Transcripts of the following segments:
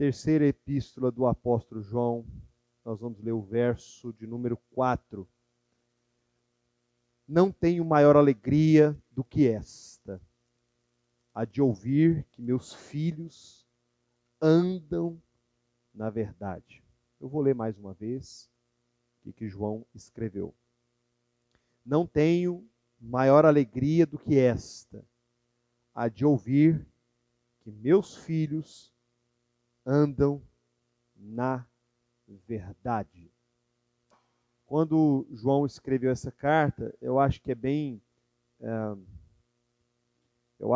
terceira epístola do apóstolo João, nós vamos ler o verso de número 4. Não tenho maior alegria do que esta, a de ouvir que meus filhos andam na verdade. Eu vou ler mais uma vez o que João escreveu. Não tenho maior alegria do que esta, a de ouvir que meus filhos andam na verdade. Quando João escreveu essa carta, eu acho que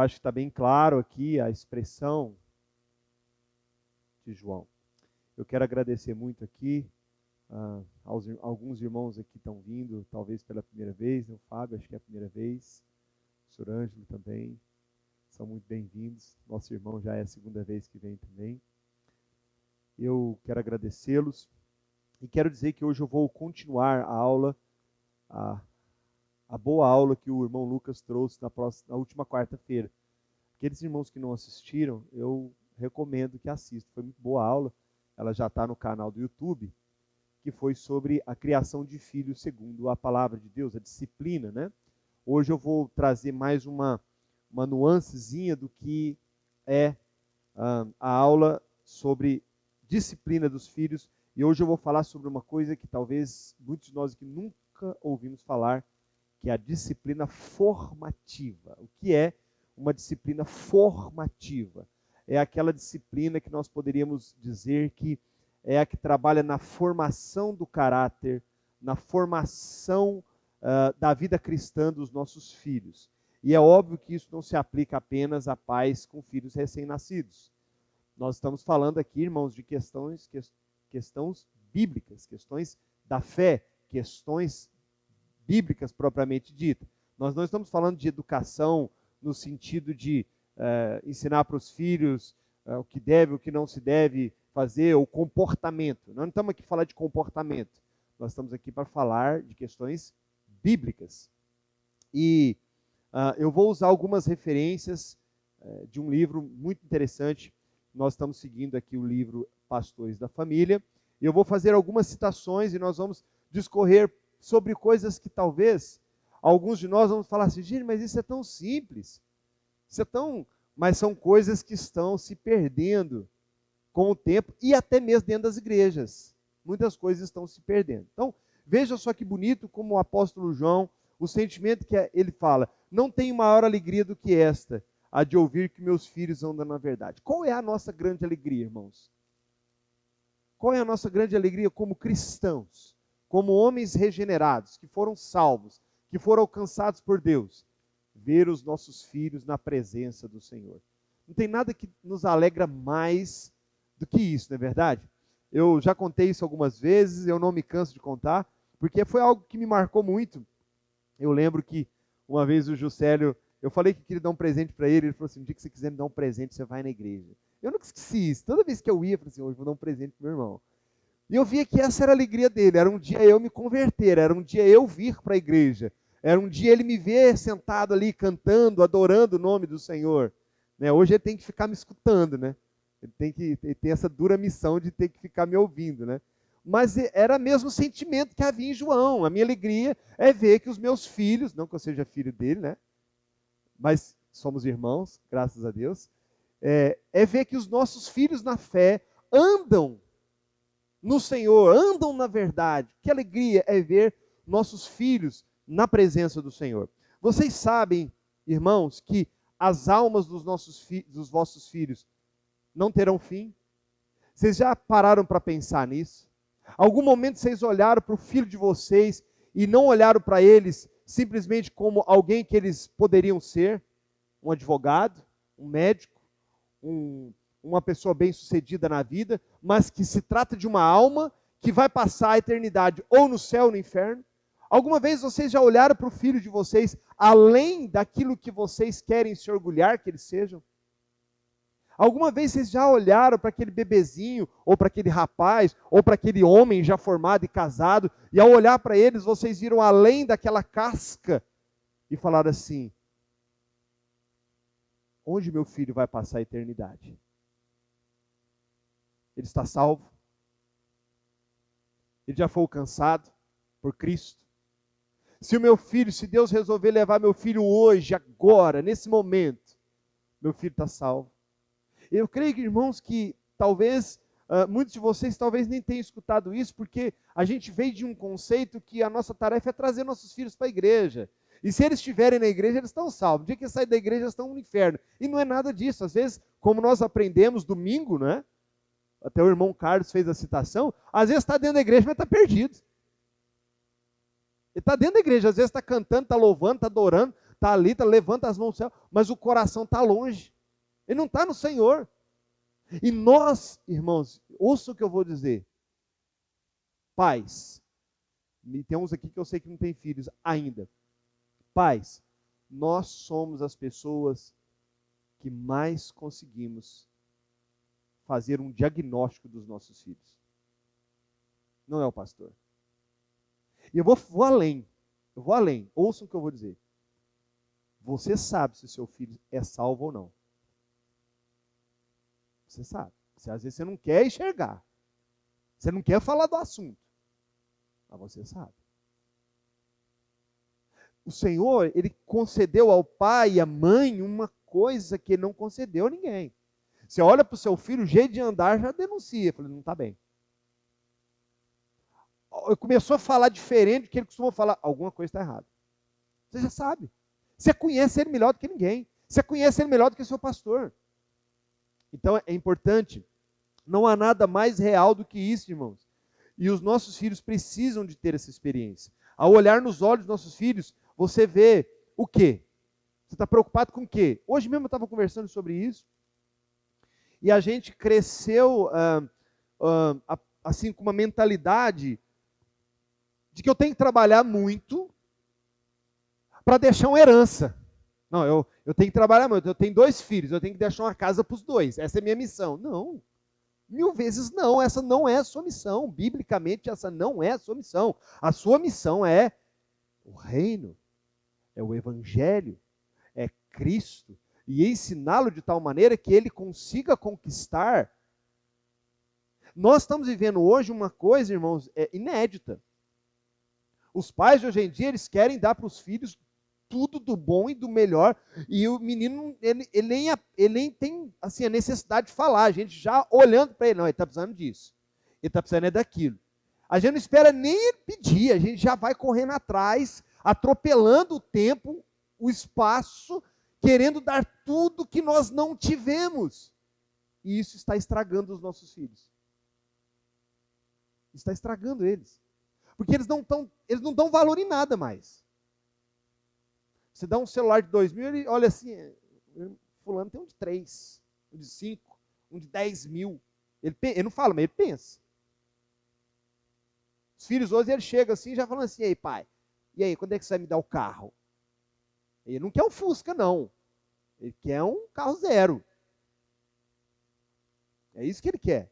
está bem claro aqui a expressão de João. Eu quero agradecer muito aqui alguns irmãos aqui estão vindo, talvez pela primeira vez, o Fábio acho que é a primeira vez, o Sr. Ângelo também, são muito bem-vindos. Nosso irmão já é a segunda vez que vem também. Eu quero agradecê-los e quero dizer que hoje eu vou continuar a aula, a boa aula que o irmão Lucas trouxe na última quarta-feira. Aqueles irmãos que não assistiram, eu recomendo que assistam. Foi muito boa a aula, ela já está no canal do YouTube, que foi sobre a criação de filhos segundo a palavra de Deus, a disciplina, né? Hoje eu vou trazer mais uma nuancezinha do que é a aula sobre disciplina dos filhos. E hoje eu vou falar sobre uma coisa que talvez muitos de nós aqui nunca ouvimos falar, que é a disciplina formativa. O que é uma disciplina formativa? É aquela disciplina que nós poderíamos dizer que é a que trabalha na formação do caráter, na formação da vida cristã dos nossos filhos. E é óbvio que isso não se aplica apenas a pais com filhos recém-nascidos. Nós estamos falando aqui, irmãos, de questões bíblicas, questões da fé, questões bíblicas propriamente ditas. Nós não estamos falando de educação no sentido de ensinar para os filhos o que deve, o que não se deve fazer, o comportamento. Nós não estamos aqui para falar de comportamento. Nós estamos aqui para falar de questões bíblicas. E eu vou usar algumas referências de um livro muito interessante. Nós estamos seguindo aqui o livro Pastores da Família. E eu vou fazer algumas citações e nós vamos discorrer sobre coisas que talvez alguns de nós vamos falar assim, gente, mas isso é tão simples. Isso é tão... Mas são coisas que estão se perdendo com o tempo e até mesmo dentro das igrejas. Muitas coisas estão se perdendo. Então, veja só que bonito como o apóstolo João, o sentimento que ele fala, não tenho maior alegria do que esta, a de ouvir que meus filhos andam na verdade. Qual é a nossa grande alegria, irmãos? Qual é a nossa grande alegria como cristãos, como homens regenerados, que foram salvos, que foram alcançados por Deus? Ver os nossos filhos na presença do Senhor. Não tem nada que nos alegra mais do que isso, não é verdade? Eu já contei isso algumas vezes, eu não me canso de contar, porque foi algo que me marcou muito. Eu lembro que uma vez o Juscelio, eu falei que queria dar um presente para ele falou assim, um dia que você quiser me dar um presente, você vai na igreja. Eu nunca esqueci isso, toda vez que eu ia, eu falei assim, hoje vou dar um presente para meu irmão. E eu via que essa era a alegria dele, era um dia eu me converter, era um dia eu vir para a igreja, era um dia ele me ver sentado ali cantando, adorando o nome do Senhor. Né? Hoje ele tem que ficar me escutando, né? Ele tem essa dura missão de ter que ficar me ouvindo, né? Mas era mesmo o sentimento que havia em João. A minha alegria é ver que os meus filhos, não que eu seja filho dele, né? Mas somos irmãos, graças a Deus, é ver que os nossos filhos na fé andam no Senhor, andam na verdade. Que alegria é ver nossos filhos na presença do Senhor. Vocês sabem, irmãos, que as almas dos vossos filhos não terão fim? Vocês já pararam para pensar nisso? Algum momento vocês olharam para o filho de vocês e não olharam para eles simplesmente como alguém que eles poderiam ser? Um advogado, um médico, uma pessoa bem-sucedida na vida, mas que se trata de uma alma que vai passar a eternidade ou no céu ou no inferno? Alguma vez vocês já olharam para o filho de vocês além daquilo que vocês querem se orgulhar que eles sejam? Alguma vez vocês já olharam para aquele bebezinho, ou para aquele rapaz, ou para aquele homem já formado e casado, e ao olhar para eles, vocês viram além daquela casca e falaram assim, onde meu filho vai passar a eternidade? ele está salvo. Ele já foi alcançado por Cristo. Se o meu filho, se Deus resolver levar meu filho hoje, agora, nesse momento, meu filho está salvo. Eu creio, irmãos, que talvez, muitos de vocês talvez nem tenham escutado isso, porque a gente veio de um conceito que a nossa tarefa é trazer nossos filhos para a igreja. E se eles estiverem na igreja, eles estão salvos. No dia que eles saírem da igreja, eles estão no inferno. E não é nada disso. Às vezes, como nós aprendemos domingo, né? Até o irmão Carlos fez a citação, às vezes está dentro da igreja, mas está perdido. Ele está dentro da igreja, às vezes está cantando, está louvando, está adorando, está ali, levanta as mãos no céu, mas o coração está longe. Ele não está no Senhor. E nós, irmãos, ouça o que eu vou dizer. Pais, e tem uns aqui que eu sei que não tem filhos ainda. Pais, nós somos as pessoas que mais conseguimos fazer um diagnóstico dos nossos filhos. Não é o pastor. E eu vou além. Ouçam o que eu vou dizer. Você sabe se o seu filho é salvo ou não. Você sabe. Às vezes você não quer enxergar. Você não quer falar do assunto. Mas você sabe. O Senhor, Ele concedeu ao pai e à mãe uma coisa que Ele não concedeu a ninguém. Você olha para o seu filho, o jeito de andar já denuncia. Falei, não está bem. Começou a falar diferente do que ele costuma falar. Alguma coisa está errada. Você já sabe. Você conhece ele melhor do que ninguém. Você conhece ele melhor do que o seu pastor. Então é importante. Não há nada mais real do que isso, irmãos. E os nossos filhos precisam de ter essa experiência. Ao olhar nos olhos dos nossos filhos, você vê o quê? Você está preocupado com o quê? Hoje mesmo eu estava conversando sobre isso. E a gente cresceu assim com uma mentalidade de que eu tenho que trabalhar muito para deixar uma herança. Não, eu tenho que trabalhar muito. Eu tenho 2 filhos, eu tenho que deixar uma casa para os 2. Essa é a minha missão. Não. 1000 vezes não. Essa não é a sua missão. Biblicamente, essa não é a sua missão. A sua missão é o reino, é o evangelho, é Cristo. E ensiná-lo de tal maneira que ele consiga conquistar. Nós estamos vivendo hoje uma coisa, irmãos, inédita. Os pais de hoje em dia, eles querem dar para os filhos tudo do bom e do melhor, e o menino, ele nem tem assim, a necessidade de falar, a gente já olhando para ele, não, ele está precisando disso, ele está precisando daquilo. A gente não espera nem ele pedir, a gente já vai correndo atrás, atropelando o tempo, o espaço, querendo dar tudo que nós não tivemos. E isso está estragando os nossos filhos. Está estragando eles. Porque eles não dão valor em nada mais. Você dá um celular de 2.000, ele olha assim, fulano tem um de 3, um de 5, um de 10.000. Ele não fala, mas ele pensa. Os filhos hoje, ele chega assim, já falando assim, e aí pai, e aí, quando é que você vai me dar o carro? Ele não quer um Fusca, não. Ele quer um carro zero. É isso que ele quer.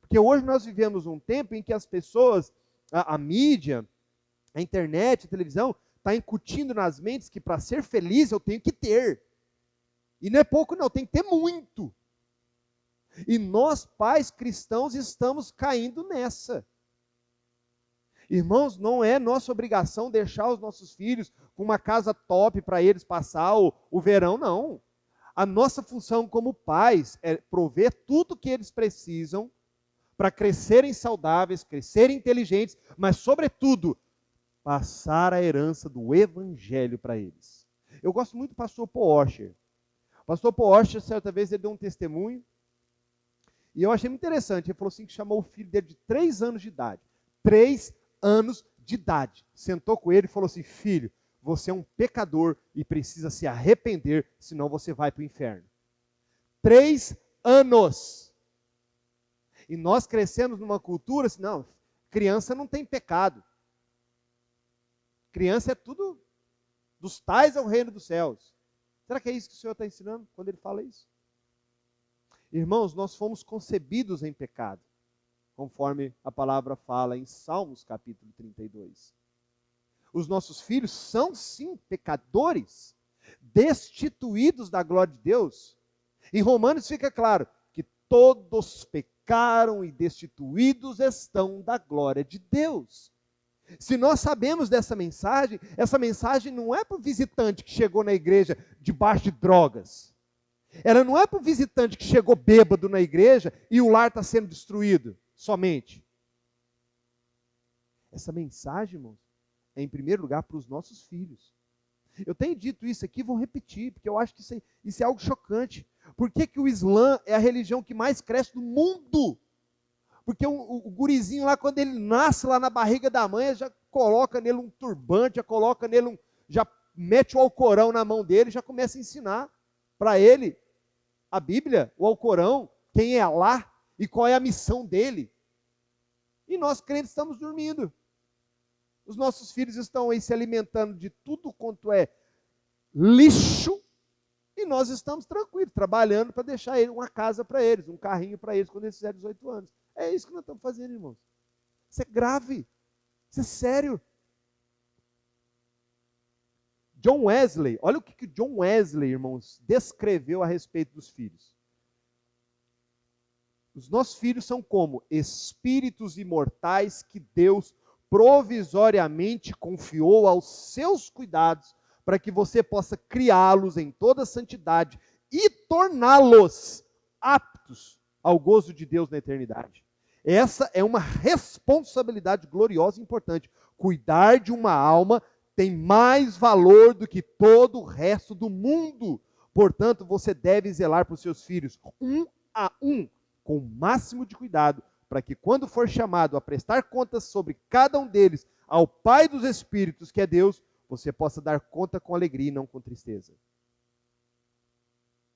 Porque hoje nós vivemos um tempo em que as pessoas, a mídia, a internet, a televisão, está incutindo nas mentes que para ser feliz eu tenho que ter. E não é pouco não, tem que ter muito. E nós, pais cristãos, estamos caindo nessa. Irmãos, não é nossa obrigação deixar os nossos filhos com uma casa top para eles passar o verão, não. A nossa função como pais é prover tudo que eles precisam para crescerem saudáveis, crescerem inteligentes, mas, sobretudo, passar a herança do evangelho para eles. Eu gosto muito do pastor Paul Washer. O pastor Paul Washer, certa vez, ele deu um testemunho, e eu achei muito interessante. Ele falou assim que chamou o filho dele de 3 anos de idade. 3 anos de idade. Sentou com ele e falou assim, filho, você é um pecador e precisa se arrepender, senão você vai para o inferno. 3 anos. E nós crescemos numa cultura assim, não, criança não tem pecado. Criança é tudo, dos tais ao reino dos céus. Será que é isso que o Senhor está ensinando quando Ele fala isso? Irmãos, nós fomos concebidos em pecado, conforme a palavra fala em Salmos capítulo 32. Os nossos filhos são sim pecadores, destituídos da glória de Deus. Em Romanos fica claro que todos pecaram e destituídos estão da glória de Deus. Se nós sabemos dessa mensagem, essa mensagem não é para o visitante que chegou na igreja debaixo de drogas. Ela não é para o visitante que chegou bêbado na igreja e o lar está sendo destruído somente. Essa mensagem, irmãos, é em primeiro lugar para os nossos filhos. Eu tenho dito isso aqui, vou repetir, porque eu acho que isso é algo chocante. Por que que o Islã é a religião que mais cresce no mundo? Porque o gurizinho lá, quando ele nasce lá na barriga da mãe, já coloca nele um turbante, já mete o Alcorão na mão dele, já começa a ensinar para ele a Bíblia, o Alcorão, quem é Alá e qual é a missão dele. E nós crentes estamos dormindo. Os nossos filhos estão aí se alimentando de tudo quanto é lixo, e nós estamos tranquilos, trabalhando para deixar uma casa para eles, um carrinho para eles quando eles fizerem 18 anos. É isso que nós estamos fazendo, irmãos. Isso é grave. Isso é sério. John Wesley, olha o que John Wesley, irmãos, descreveu a respeito dos filhos. Os nossos filhos são como espíritos imortais que Deus provisoriamente confiou aos seus cuidados para que você possa criá-los em toda a santidade e torná-los aptos ao gozo de Deus na eternidade. Essa é uma responsabilidade gloriosa e importante. Cuidar de uma alma tem mais valor do que todo o resto do mundo. Portanto, você deve zelar para os seus filhos, um a um, com o máximo de cuidado, para que quando for chamado a prestar contas sobre cada um deles ao Pai dos Espíritos, que é Deus, você possa dar conta com alegria e não com tristeza.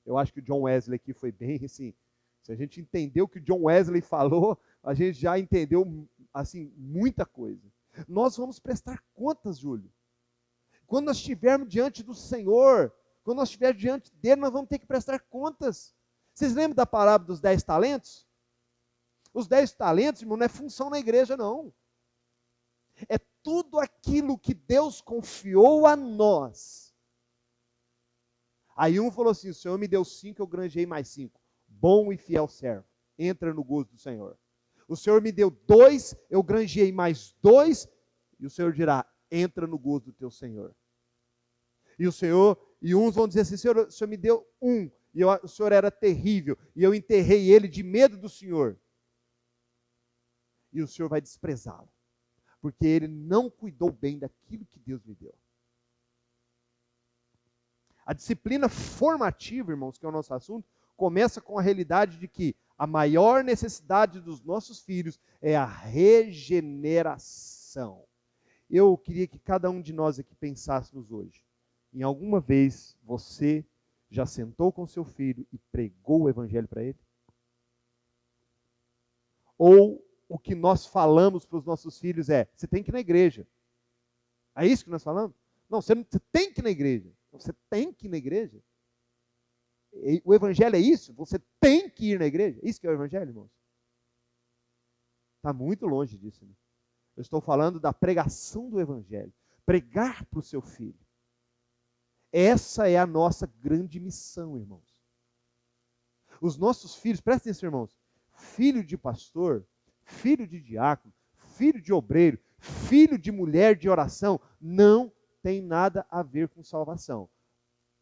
Eu acho que o John Wesley aqui foi bem assim. Se a gente entendeu o que o John Wesley falou, a gente já entendeu assim muita coisa. Nós vamos prestar contas, Júlio. Quando nós estivermos diante do Senhor, quando nós estivermos diante dele, nós vamos ter que prestar contas. Vocês lembram da parábola dos 10 talentos? Os 10 talentos, irmão, não é função na igreja, não. É tudo aquilo que Deus confiou a nós. Aí um falou assim, o Senhor me deu 5, eu granjei mais 5. Bom e fiel servo, entra no gozo do Senhor. O Senhor me deu 2, eu granjei mais 2, e o Senhor dirá, entra no gozo do teu Senhor. E uns vão dizer assim, o Senhor me deu 1, e o Senhor era terrível, e eu enterrei ele de medo do Senhor. E o Senhor vai desprezá-lo, porque ele não cuidou bem daquilo que Deus lhe deu. A disciplina formativa, irmãos, que é o nosso assunto, começa com a realidade de que a maior necessidade dos nossos filhos é a regeneração. Eu queria que cada um de nós aqui pensássemos hoje. Em alguma vez você já sentou com seu filho e pregou o evangelho para ele? Ou o que nós falamos para os nossos filhos é, você tem que ir na igreja. É isso que nós falamos? Não, você tem que ir na igreja. Você tem que ir na igreja. O evangelho é isso? Você tem que ir na igreja? Isso que é o evangelho, irmãos? Está muito longe disso, né? Eu estou falando da pregação do evangelho. Pregar para o seu filho. Essa é a nossa grande missão, irmãos. Os nossos filhos, prestem atenção, irmãos. Filho de pastor, filho de diácono, filho de obreiro, filho de mulher de oração, não tem nada a ver com salvação.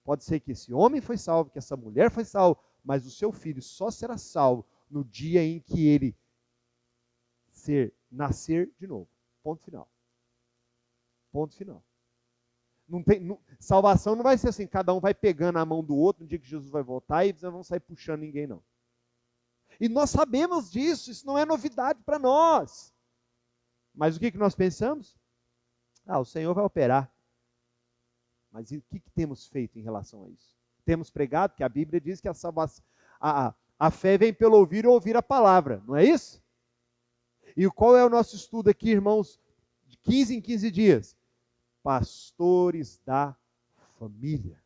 Pode ser que esse homem foi salvo, que essa mulher foi salva, mas o seu filho só será salvo no dia em que ele nascer de novo. Ponto final. Ponto final. Salvação não vai ser assim, cada um vai pegando a mão do outro no dia que Jesus vai voltar e eles não vão sair puxando ninguém, não. E nós sabemos disso, isso não é novidade para nós. Mas o que nós pensamos? O Senhor vai operar. Mas o que temos feito em relação a isso? Temos pregado, que a Bíblia diz que a fé vem pelo ouvir e ouvir a palavra, não é isso? E qual é o nosso estudo aqui, irmãos, de 15 em 15 dias? Pastores da família.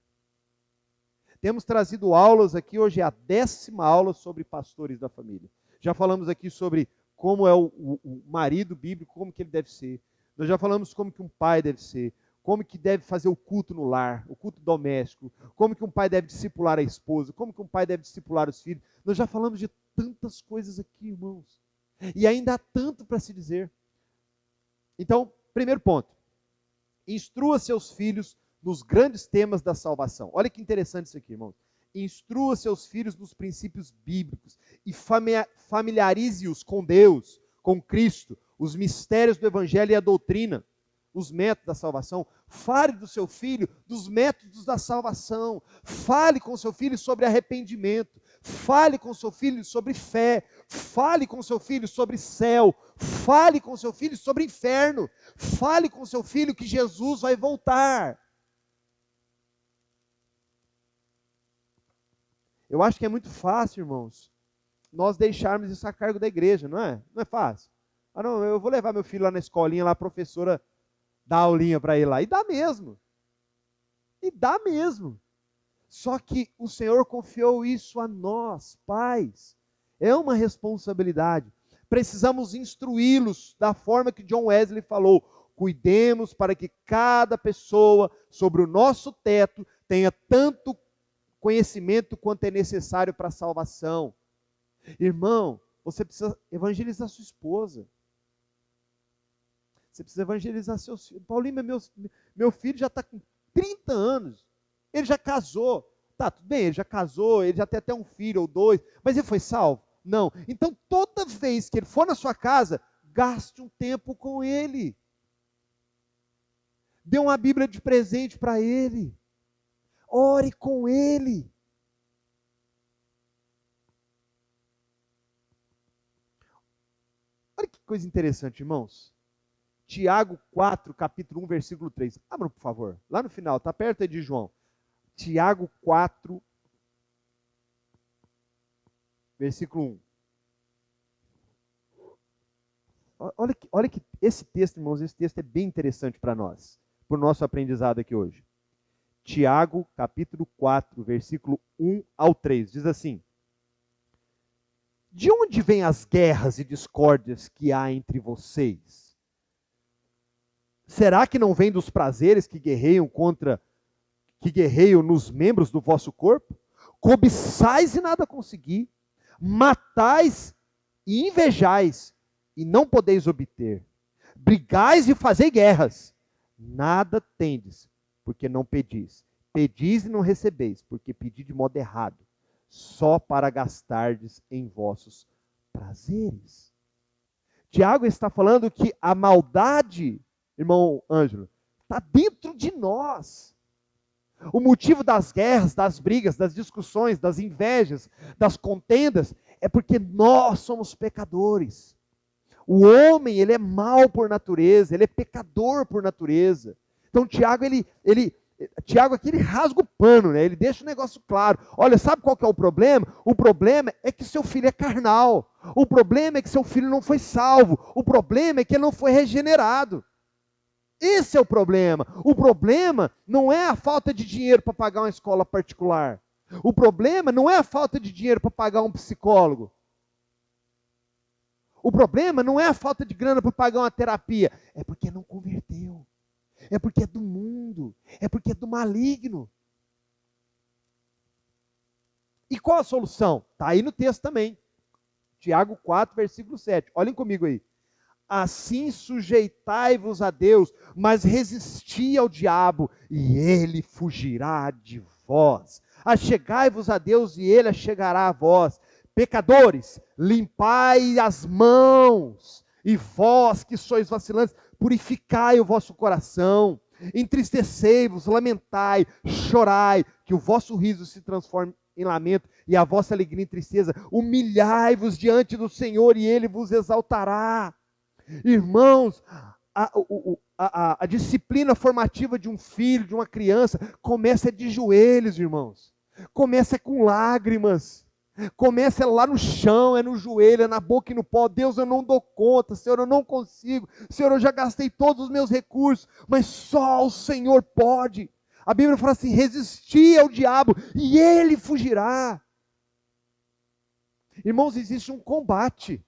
Temos trazido aulas aqui, hoje é a 10ª aula sobre pastores da família. Já falamos aqui sobre como é o marido bíblico, como que ele deve ser. Nós já falamos como que um pai deve ser, como que deve fazer o culto no lar, o culto doméstico, como que um pai deve discipular a esposa, como que um pai deve discipular os filhos. Nós já falamos de tantas coisas aqui, irmãos. E ainda há tanto para se dizer. Então, primeiro ponto. Instrua seus filhos nos grandes temas da salvação. Olha que interessante isso aqui, irmãos. Instrua seus filhos nos princípios bíblicos e familiarize-os com Deus, com Cristo, os mistérios do Evangelho e a doutrina, os métodos da salvação. Fale do seu filho dos métodos da salvação. Fale com seu filho sobre arrependimento. Fale com seu filho sobre fé. Fale com seu filho sobre céu. Fale com seu filho sobre inferno. Fale com seu filho que Jesus vai voltar. Eu acho que é muito fácil, irmãos, nós deixarmos isso a cargo da igreja, não é? Não é fácil. Ah, não, eu vou levar meu filho lá na escolinha, lá a professora dá aulinha para ele lá. E dá mesmo. E dá mesmo. Só que o Senhor confiou isso a nós, pais. É uma responsabilidade. Precisamos instruí-los da forma que John Wesley falou. Cuidemos para que cada pessoa sobre o nosso teto tenha tanto conhecimento quanto é necessário para a salvação. Irmão, você precisa evangelizar sua esposa. Você precisa evangelizar seus filhos. Paulinho, meu filho já está com 30 anos. Ele já casou. Tá, tudo bem, ele já casou, ele já tem até um filho ou dois, mas ele foi salvo? Não. Então, toda vez que ele for na sua casa, gaste um tempo com ele. Dê uma Bíblia de presente para ele. Ore com ele. Olha que coisa interessante, irmãos. Tiago 4, capítulo 1, versículo 3. Abra, por favor. Lá no final, está perto aí de João. Tiago 4, versículo 1. Olha que esse texto, irmãos, esse texto é bem interessante para nós, para o nosso aprendizado aqui hoje. Tiago, capítulo 4, versículo 1 ao 3, diz assim: de onde vêm as guerras e discórdias que há entre vocês? Será que não vem dos prazeres que guerreiam nos membros do vosso corpo? Cobiçais e nada consegui, matais e invejais e não podeis obter, brigais e fazei guerras, nada tendes, porque não pedis. Pedis e não recebeis, porque pedi de modo errado, só para gastardes em vossos prazeres. Tiago está falando que a maldade, irmão Ângelo, está dentro de nós. O motivo das guerras, das brigas, das discussões, das invejas, das contendas, é porque nós somos pecadores. O homem, ele é mau por natureza, ele é pecador por natureza. Então Tiago, Tiago aqui, ele rasga o pano, né? Ele deixa o negócio claro. Olha, sabe qual que é o problema? O problema é que seu filho é carnal. O problema é que seu filho não foi salvo. O problema é que ele não foi regenerado. Esse é o problema. O problema não é a falta de dinheiro para pagar uma escola particular. O problema não é a falta de dinheiro para pagar um psicólogo. O problema não é a falta de grana para pagar uma terapia. É porque não converteu. É porque é do mundo. É porque é do maligno. E qual a solução? Está aí no texto também. Tiago 4, versículo 7. Olhem comigo aí. Assim sujeitai-vos a Deus, mas resisti ao diabo, e ele fugirá de vós. Achegai-vos a Deus, e ele achegará a vós. Pecadores, limpai as mãos, e vós que sois vacilantes, purificai o vosso coração. Entristecei-vos, lamentai, chorai, que o vosso riso se transforme em lamento, e a vossa alegria em tristeza. Humilhai-vos diante do Senhor, e ele vos exaltará. Irmãos, a disciplina formativa de um filho, de uma criança, começa de joelhos, irmãos. Começa com lágrimas. Começa lá no chão, é no joelho, é na boca e no pó. Deus, eu não dou conta. Senhor, eu não consigo. Senhor, eu já gastei todos os meus recursos, mas só o Senhor pode. A Bíblia fala assim: resisti ao diabo e ele fugirá. Irmãos, existe um combate.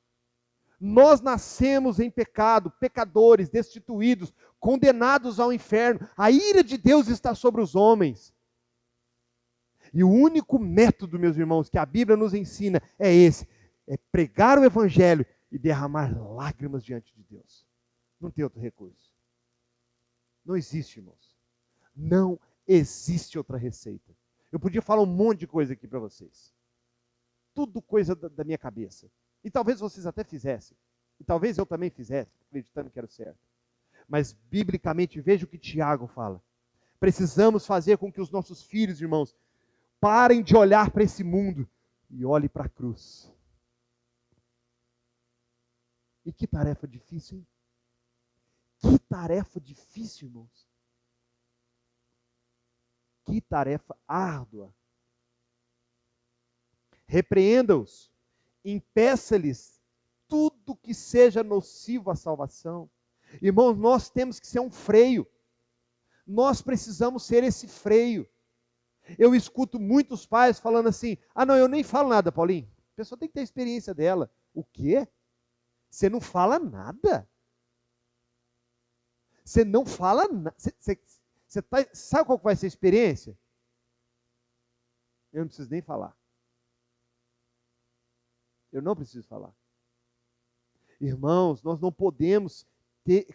Nós nascemos em pecado, pecadores, destituídos, condenados ao inferno. A ira de Deus está sobre os homens. E o único método, meus irmãos, que a Bíblia nos ensina é esse: É pregar o evangelho e derramar lágrimas diante de Deus. Não tem outro recurso. Não existe, irmãos. Não existe outra receita. Eu podia falar um monte de coisa aqui para vocês. Tudo coisa da minha cabeça. E talvez vocês até fizessem. E talvez eu também fizesse, acreditando que era o certo. Mas, biblicamente, veja o que Tiago fala. Precisamos fazer com que os nossos filhos, irmãos, parem de olhar para esse mundo e olhem para a cruz. E que tarefa difícil, hein? Que tarefa difícil, irmãos. Que tarefa árdua. Repreenda-os, impeça-lhes tudo que seja nocivo à salvação. Irmãos, nós temos que ser um freio. Nós precisamos ser esse freio. Eu escuto muitos pais falando assim: ah, não, eu nem falo nada, Paulinho. A pessoa tem que ter a experiência dela. O quê? Você não fala nada? Você não fala nada? Sabe qual vai ser a experiência? Eu não preciso nem falar. Eu não preciso falar. Irmãos, nós não podemos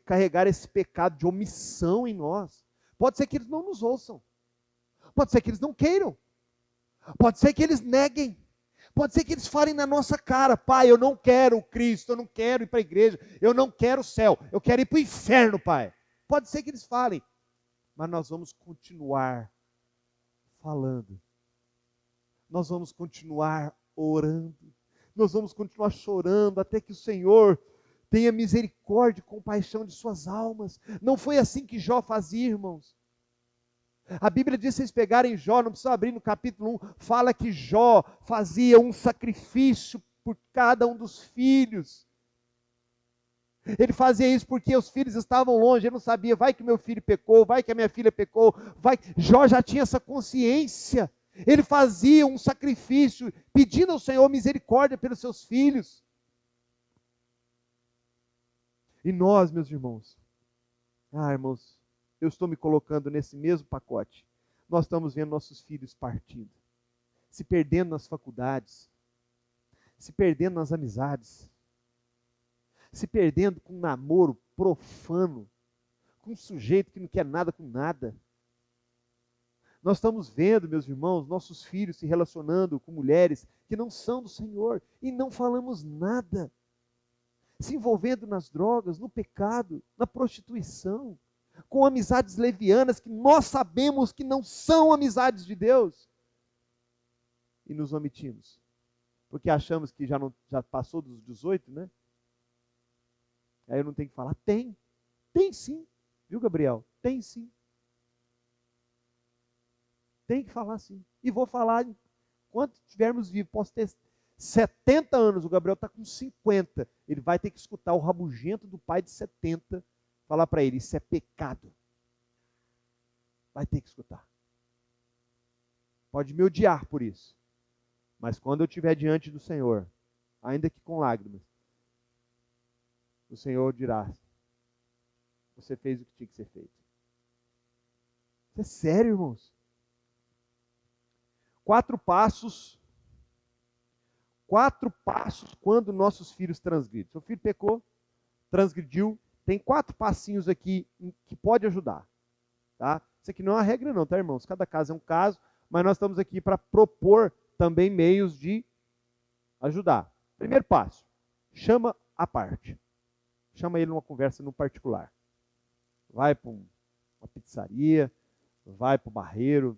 carregar esse pecado de omissão em nós. Pode ser que eles não nos ouçam. Pode ser que eles não queiram. Pode ser que eles neguem. Pode ser que eles falem na nossa cara: pai, eu não quero Cristo, eu não quero ir para a igreja, eu não quero o céu, eu quero ir para o inferno, pai. Pode ser que eles falem. Mas nós vamos continuar falando. Nós vamos continuar orando. Nós vamos continuar chorando até que o Senhor tenha misericórdia e compaixão de suas almas. Não foi assim que Jó fazia, irmãos. A Bíblia diz, se vocês pegarem Jó, não precisa abrir no capítulo 1, fala que Jó fazia um sacrifício por cada um dos filhos. Ele fazia isso porque os filhos estavam longe, ele não sabia, vai que meu filho pecou, vai que a minha filha pecou, vai. Jó já tinha essa consciência. Ele fazia um sacrifício, pedindo ao Senhor misericórdia pelos seus filhos. E nós, meus irmãos, irmãos, eu estou me colocando nesse mesmo pacote. Nós estamos vendo nossos filhos partindo, se perdendo nas faculdades, se perdendo nas amizades, se perdendo com um namoro profano, com um sujeito que não quer nada com nada. Nós estamos vendo, meus irmãos, nossos filhos se relacionando com mulheres que não são do Senhor e não falamos nada. Se envolvendo nas drogas, no pecado, na prostituição, com amizades levianas que nós sabemos que não são amizades de Deus. E nos omitimos. Porque achamos que já passou dos 18, né? Aí eu não tenho que falar. Tem sim. Viu, Gabriel? Tem sim. Tem que falar sim. E vou falar enquanto estivermos vivos. Posso ter 70 anos, o Gabriel está com 50. Ele vai ter que escutar o rabugento do pai de 70 falar para ele: isso é pecado. Vai ter que escutar. Pode me odiar por isso. Mas quando eu estiver diante do Senhor, ainda que com lágrimas, o Senhor dirá: você fez o que tinha que ser feito. Isso é sério, irmãos. 4 passos quando nossos filhos transgridem. Seu filho pecou, transgrediu, tem 4 passinhos aqui que pode ajudar. Tá? Isso aqui não é uma regra não, tá, irmãos? Cada caso é um caso, mas nós estamos aqui para propor também meios de ajudar. Primeiro passo, chama à parte. Chama ele numa conversa no particular. Vai para uma pizzaria, vai para o barreiro,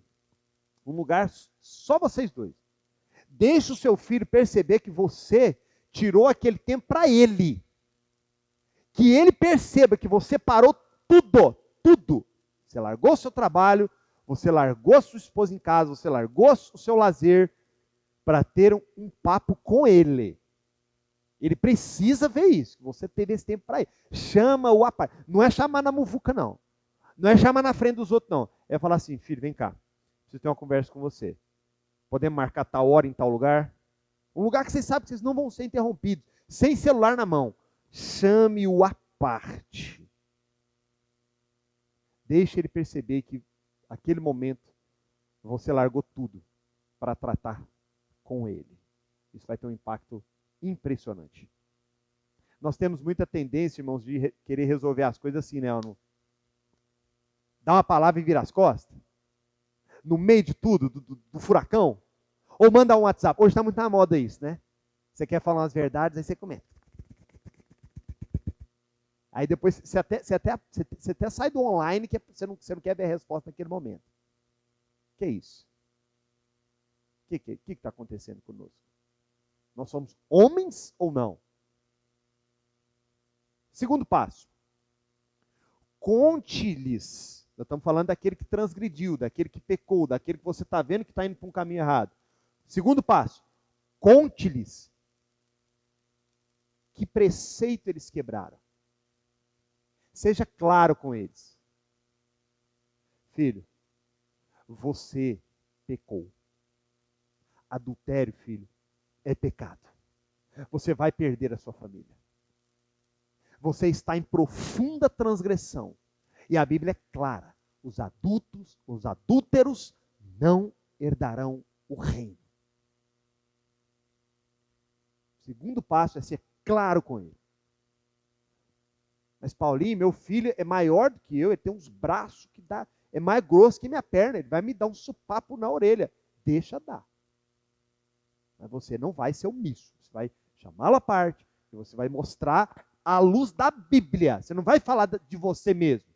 um lugar só vocês dois. Deixa o seu filho perceber que você tirou aquele tempo para ele. Que ele perceba que você parou tudo. Você largou o seu trabalho, você largou a sua esposa em casa, você largou o seu lazer para ter um papo com ele. Ele precisa ver isso, que você teve esse tempo para ele. Chama-o à parte. Não é chamar na muvuca, não. Não é chamar na frente dos outros, não. É falar assim: filho, vem cá. Preciso ter uma conversa com você. Podemos marcar tal hora em tal lugar? Um lugar que vocês sabem que vocês não vão ser interrompidos. Sem celular na mão. Chame-o à parte. Deixe ele perceber que naquele momento você largou tudo para tratar com ele. Isso vai ter um impacto Impressionante. Nós temos muita tendência, irmãos, de querer resolver as coisas assim, né? Dá uma palavra e vira as costas. No meio de tudo, do furacão. Ou manda um WhatsApp. Hoje está muito na moda isso, né? Você quer falar umas verdades, aí você comenta. Aí depois você até sai do online, que você não quer ver a resposta naquele momento. Que é isso? O que está acontecendo conosco? Nós somos homens ou não? Segundo passo. Conte-lhes. Nós estamos falando daquele que transgrediu, daquele que pecou, daquele que você está vendo que está indo para um caminho errado. Segundo passo. Conte-lhes que preceito eles quebraram. Seja claro com eles. Filho, você pecou. Adultério, filho, é pecado. Você vai perder a sua família. Você está em profunda transgressão. E a Bíblia é clara. Os adúlteros não herdarão o reino. O segundo passo é ser claro com ele. Mas Paulinho, meu filho é maior do que eu, ele tem uns braços que dá, é mais grosso que minha perna, ele vai me dar um sopapo na orelha. Deixa dar. Mas você não vai ser omisso. Você vai chamá-lo à parte e você vai mostrar à luz da Bíblia. Você não vai falar de você mesmo.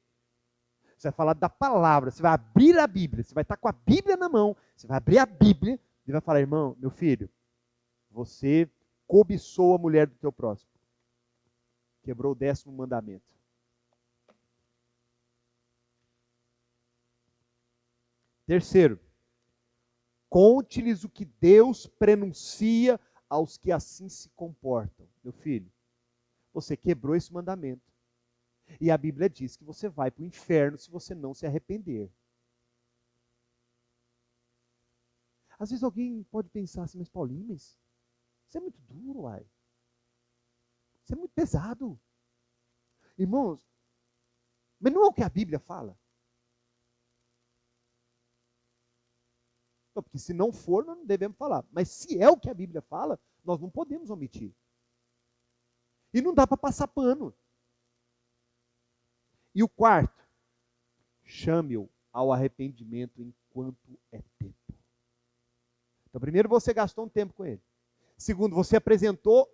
Você vai falar da palavra. Você vai abrir a Bíblia. Você vai estar com a Bíblia na mão. Você vai abrir a Bíblia e vai falar, irmão, meu filho, você cobiçou a mulher do teu próximo. Quebrou o 10º mandamento. Terceiro, conte-lhes o que Deus prenuncia aos que assim se comportam. Meu filho, você quebrou esse mandamento. E a Bíblia diz que você vai para o inferno se você não se arrepender. Às vezes alguém pode pensar assim, mas Paulinho, mas isso é muito duro, uai. Isso é muito pesado. Irmãos, mas não é o que a Bíblia fala? Não, porque se não for, nós não devemos falar. Mas se é o que a Bíblia fala, nós não podemos omitir. E não dá para passar pano. E o quarto, chame-o ao arrependimento enquanto é tempo. Então, primeiro, você gastou um tempo com ele. Segundo, você apresentou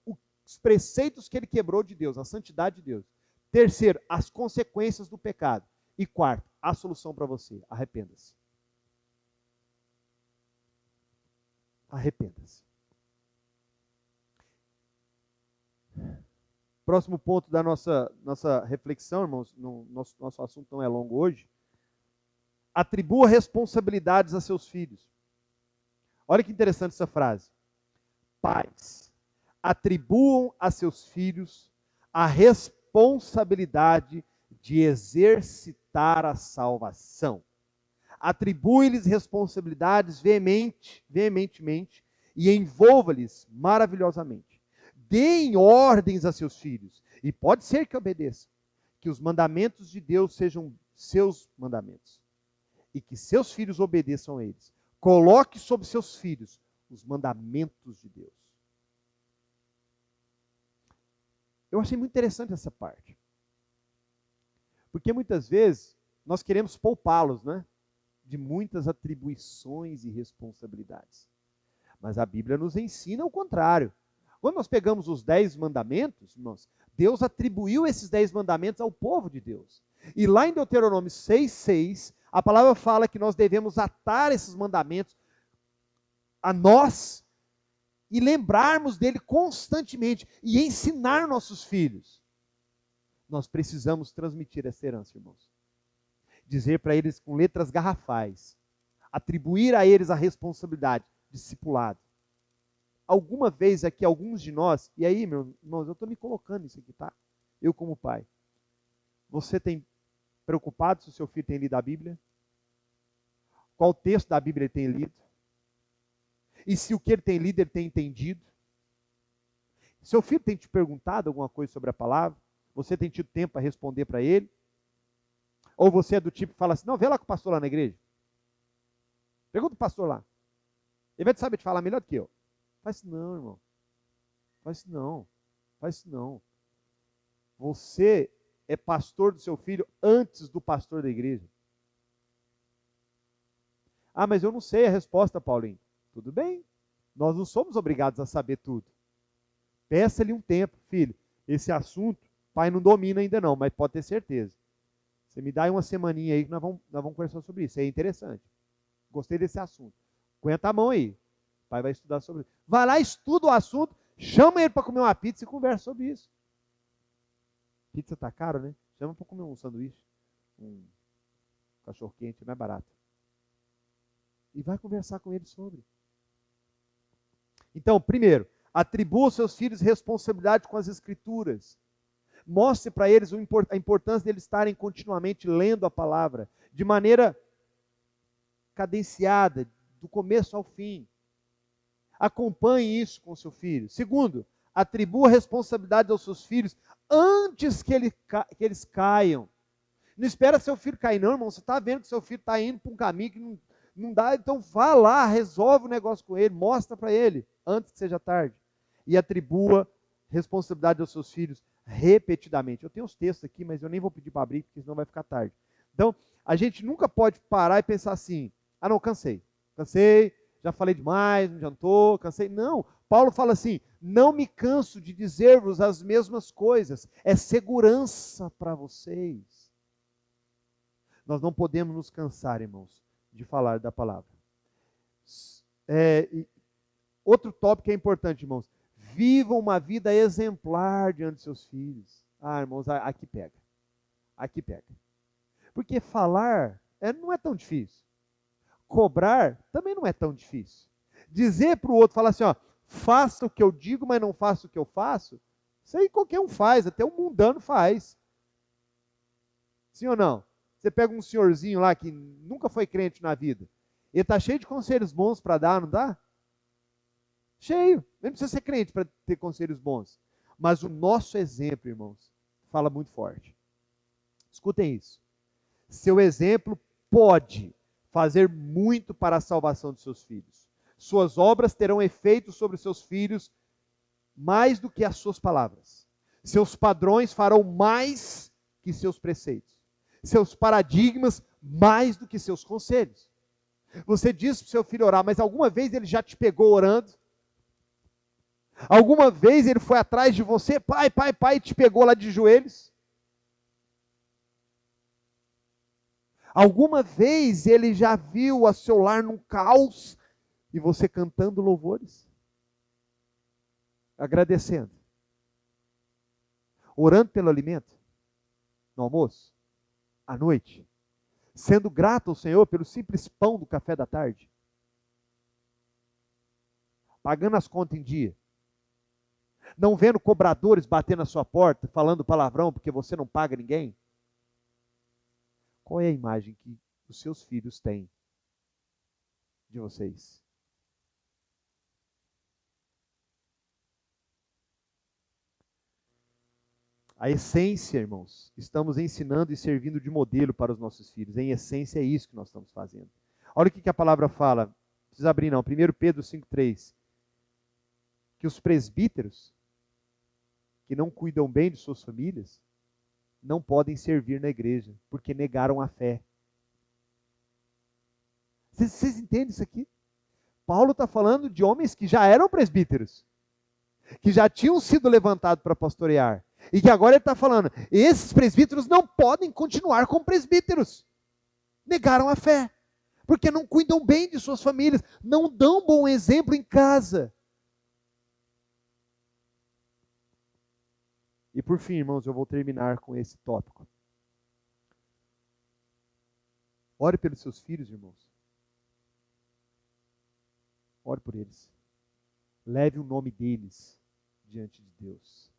os preceitos que ele quebrou de Deus, a santidade de Deus. Terceiro, as consequências do pecado. E quarto, a solução para você, arrependa-se. Arrependa-se. Próximo ponto da nossa reflexão, irmãos, nosso assunto não é longo hoje. Atribua responsabilidades a seus filhos. Olha que interessante essa frase. Pais, atribuam a seus filhos a responsabilidade de exercitar a salvação. Atribui-lhes responsabilidades veementemente e envolva-lhes maravilhosamente. Deem ordens a seus filhos, e pode ser que obedeçam, que os mandamentos de Deus sejam seus mandamentos, e que seus filhos obedeçam a eles. Coloque sobre seus filhos os mandamentos de Deus. Eu achei muito interessante essa parte. Porque muitas vezes nós queremos poupá-los, né? De muitas atribuições e responsabilidades. Mas a Bíblia nos ensina o contrário. Quando nós pegamos os 10 mandamentos, irmãos, Deus atribuiu esses 10 mandamentos ao povo de Deus. E lá em Deuteronômio 6,6, a palavra fala que nós devemos atar esses mandamentos a nós e lembrarmos dele constantemente e ensinar nossos filhos. Nós precisamos transmitir essa herança, irmãos. Dizer para eles com letras garrafais, atribuir a eles a responsabilidade, discipulado. Alguma vez aqui, alguns de nós, e aí, meus irmãos, eu estou me colocando nisso aqui, tá? Eu como pai. Você tem preocupado se o seu filho tem lido a Bíblia? Qual texto da Bíblia ele tem lido? E se o que ele tem lido, ele tem entendido? Seu filho tem te perguntado alguma coisa sobre a palavra? Você tem tido tempo para responder para ele? Ou você é do tipo que fala assim, não, vê lá com o pastor lá na igreja. Pergunta o pastor lá. Ele vai saber te falar melhor do que eu. Faz assim, não, irmão. Faz isso não. Faz isso não. Você é pastor do seu filho antes do pastor da igreja. Ah, mas eu não sei a resposta, Paulinho. Tudo bem. Nós não somos obrigados a saber tudo. Peça-lhe um tempo, filho. Esse assunto, pai não domina ainda não, mas pode ter certeza. Você me dá aí uma semaninha aí que nós vamos conversar sobre isso. É interessante. Gostei desse assunto. Aguenta a mão aí. O pai vai estudar sobre isso. Vai lá, estuda o assunto, chama ele para comer uma pizza e conversa sobre isso. Pizza tá caro, né? Chama para comer um sanduíche, um cachorro quente, não é barato. E vai conversar com ele sobre. Então, primeiro, atribua aos seus filhos responsabilidade com as escrituras. Mostre para eles a importância de eles estarem continuamente lendo a palavra, de maneira cadenciada, do começo ao fim. Acompanhe isso com seu filho. Segundo, atribua responsabilidade aos seus filhos antes que eles caiam. Não espera seu filho cair, não, irmão. Você está vendo que seu filho está indo para um caminho que não dá, então vá lá, resolve o negócio com ele, mostra para ele, antes que seja tarde. E atribua responsabilidade aos seus filhos repetidamente. Eu tenho os textos aqui, mas eu nem vou pedir para abrir, porque senão vai ficar tarde. Então, a gente nunca pode parar e pensar assim, ah não, cansei, já falei demais, não adiantou, cansei. Não, Paulo fala assim, não me canso de dizer-vos as mesmas coisas, é segurança para vocês. Nós não podemos nos cansar, irmãos, de falar da palavra. Outro tópico que é importante, irmãos, vivam uma vida exemplar diante de seus filhos. Ah, irmãos, aqui pega. Aqui pega. Porque falar não é tão difícil. Cobrar também não é tão difícil. Dizer para o outro, falar assim, ó, faça o que eu digo, mas não faça o que eu faço, isso aí qualquer um faz, até um mundano faz. Sim ou não? Você pega um senhorzinho lá que nunca foi crente na vida, ele está cheio de conselhos bons para dar, não dá? Cheio. Nem precisa ser crente para ter conselhos bons. Mas o nosso exemplo, irmãos, fala muito forte. Escutem isso. Seu exemplo pode fazer muito para a salvação de seus filhos. Suas obras terão efeito sobre seus filhos mais do que as suas palavras. Seus padrões farão mais que seus preceitos. Seus paradigmas mais do que seus conselhos. Você diz para o seu filho orar, mas alguma vez ele já te pegou orando? Alguma vez ele foi atrás de você, pai, e te pegou lá de joelhos? Alguma vez ele já viu a seu lar num caos e você cantando louvores? Agradecendo. Orando pelo alimento? No almoço? À noite? Sendo grato ao Senhor pelo simples pão do café da tarde? Pagando as contas em dia? Não vendo cobradores bater na sua porta, falando palavrão porque você não paga ninguém? Qual é a imagem que os seus filhos têm de vocês? A essência, irmãos, estamos ensinando e servindo de modelo para os nossos filhos. Em essência é isso que nós estamos fazendo. Olha o que a palavra fala. Não precisa abrir não. 1 Pedro 5,3. Que os presbíteros, que não cuidam bem de suas famílias, não podem servir na igreja, porque negaram a fé. Vocês entendem isso aqui? Paulo está falando de homens que já eram presbíteros, que já tinham sido levantados para pastorear, e que agora ele está falando, esses presbíteros não podem continuar como presbíteros. Negaram a fé, porque não cuidam bem de suas famílias, não dão bom exemplo em casa. E por fim, irmãos, eu vou terminar com esse tópico. Ore pelos seus filhos, irmãos. Ore por eles. Leve o nome deles diante de Deus.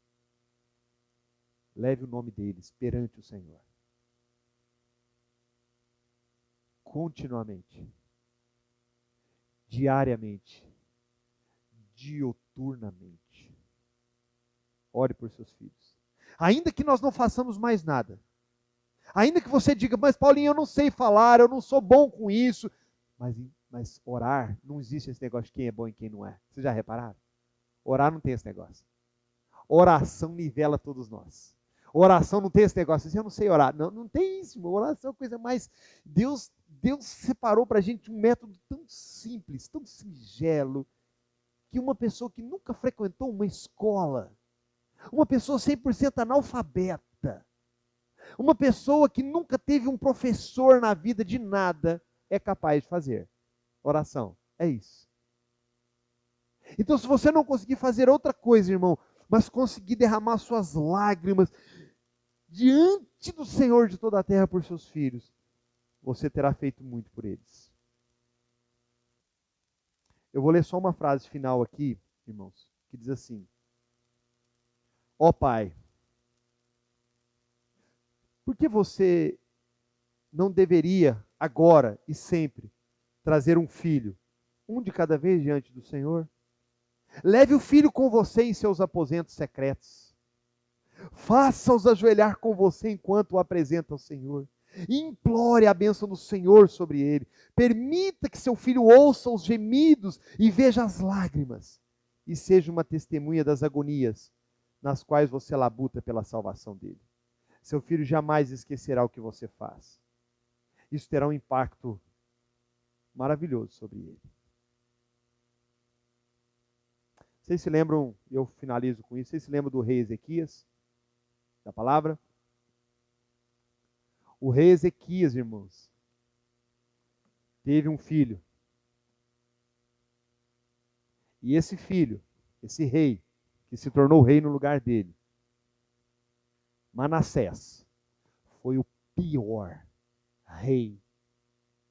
Leve o nome deles perante o Senhor. Continuamente. Diariamente. Dioturnamente. Ore por seus filhos. Ainda que nós não façamos mais nada. Ainda que você diga, mas Paulinho, eu não sei falar, eu não sou bom com isso. Mas orar, não existe esse negócio de quem é bom e quem não é. Vocês já repararam? Orar não tem esse negócio. Oração nivela todos nós. Oração não tem esse negócio assim, eu não sei orar. Não, não tem isso, irmão. Oração é coisa mais... Deus separou para a gente um método tão simples, tão singelo, que uma pessoa que nunca frequentou uma escola, uma pessoa 100% analfabeta, uma pessoa que nunca teve um professor na vida de nada, é capaz de fazer. Oração, é isso. Então, se você não conseguir fazer outra coisa, irmão, mas conseguir derramar suas lágrimas diante do Senhor de toda a terra por seus filhos, você terá feito muito por eles. Eu vou ler só uma frase final aqui, irmãos, que diz assim: ó Pai, por que você não deveria, agora e sempre, trazer um filho, um de cada vez diante do Senhor? Leve o filho com você em seus aposentos secretos. Faça-os ajoelhar com você enquanto o apresenta ao Senhor. Implore a bênção do Senhor sobre ele. Permita que seu filho ouça os gemidos e veja as lágrimas. E seja uma testemunha das agonias nas quais você labuta pela salvação dele. Seu filho jamais esquecerá o que você faz. Isso terá um impacto maravilhoso sobre ele. Vocês se lembram, eu finalizo com isso, vocês se lembram do rei Ezequias? Da palavra? O rei Ezequias, irmãos, teve um filho. E esse filho, esse rei, que se tornou rei no lugar dele, Manassés, foi o pior rei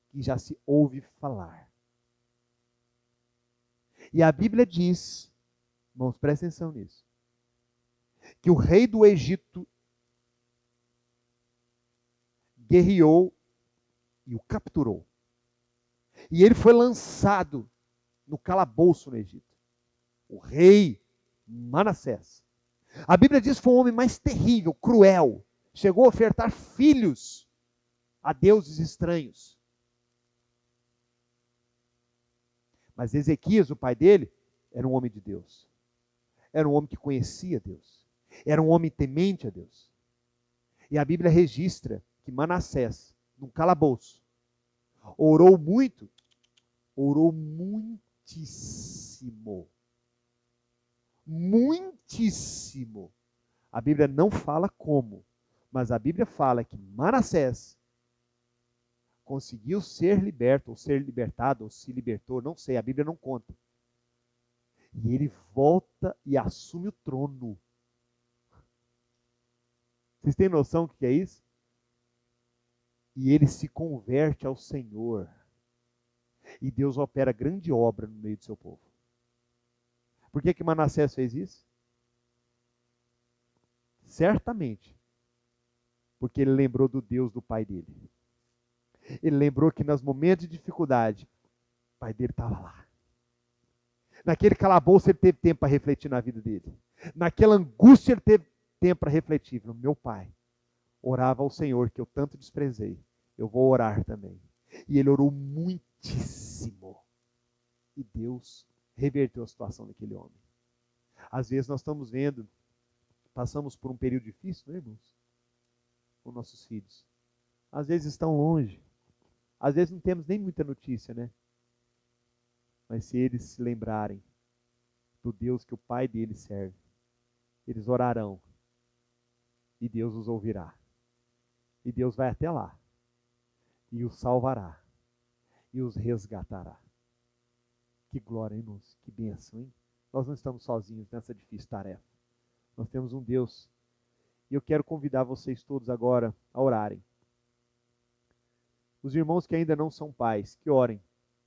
que já se ouve falar. E a Bíblia diz, irmãos, prestem atenção nisso, que o rei do Egito guerreou e o capturou. E ele foi lançado no calabouço no Egito. O rei Manassés. A Bíblia diz que foi um homem mais terrível, cruel. Chegou a ofertar filhos a deuses estranhos. Mas Ezequias, o pai dele, era um homem de Deus. Era um homem que conhecia Deus. Era um homem temente a Deus. E a Bíblia registra que Manassés, num calabouço, orou muito, orou muitíssimo. Muitíssimo. A Bíblia não fala como, mas a Bíblia fala que Manassés conseguiu ser liberto, ou ser libertado, ou se libertou, não sei, a Bíblia não conta. E ele volta e assume o trono. Vocês têm noção do que é isso? E ele se converte ao Senhor. E Deus opera grande obra no meio do seu povo. Por que Manassés fez isso? Certamente, porque ele lembrou do Deus do pai dele. Ele lembrou que nos momentos de dificuldade, o pai dele estava lá. Naquele calabouço ele teve tempo para refletir na vida dele. Naquela angústia ele teve tempo para refletir. Meu pai orava ao Senhor que eu tanto desprezei. Eu vou orar também. E ele orou muitíssimo. E Deus reverteu a situação daquele homem. Às vezes nós estamos vendo, passamos por um período difícil, né, irmãos? Com nossos filhos. Às vezes estão longe. Às vezes não temos nem muita notícia, né? Mas se eles se lembrarem do Deus que o pai deles serve, eles orarão. E Deus os ouvirá. E Deus vai até lá. E os salvará. E os resgatará. Que glória, irmãos. Que bênção, hein? Nós não estamos sozinhos nessa difícil tarefa. Nós temos um Deus. E eu quero convidar vocês todos agora a orarem. Os irmãos que ainda não são pais, que orem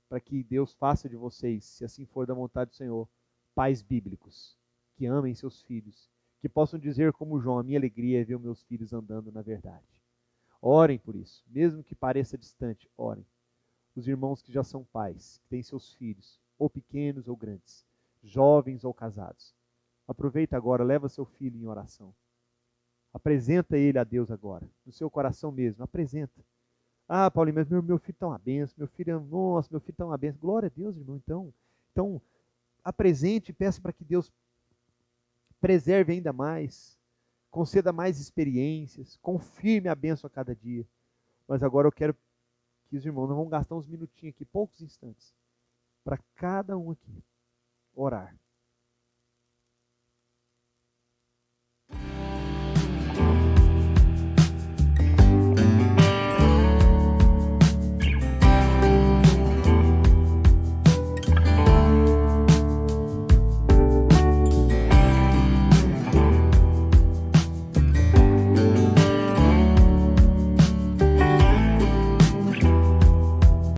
para que Deus faça de vocês, se assim for da vontade do Senhor, pais bíblicos, que amem seus filhos, que possam dizer como João, a minha alegria é ver meus filhos andando na verdade. Orem por isso, mesmo que pareça distante, orem. Os irmãos que já são pais, que têm seus filhos, ou pequenos ou grandes, jovens ou casados, aproveita agora, leva seu filho em oração. Apresenta ele a Deus agora, no seu coração mesmo, apresenta. Ah, Paulinho, mas meu filho está uma benção, meu filho, nossa, meu filho está uma benção. Glória a Deus, irmão, então apresente e peça para que Deus preserve ainda mais, conceda mais experiências, confirme a bênção a cada dia. Mas agora eu quero que os irmãos, nós vamos gastar uns minutinhos aqui, poucos instantes, para cada um aqui orar.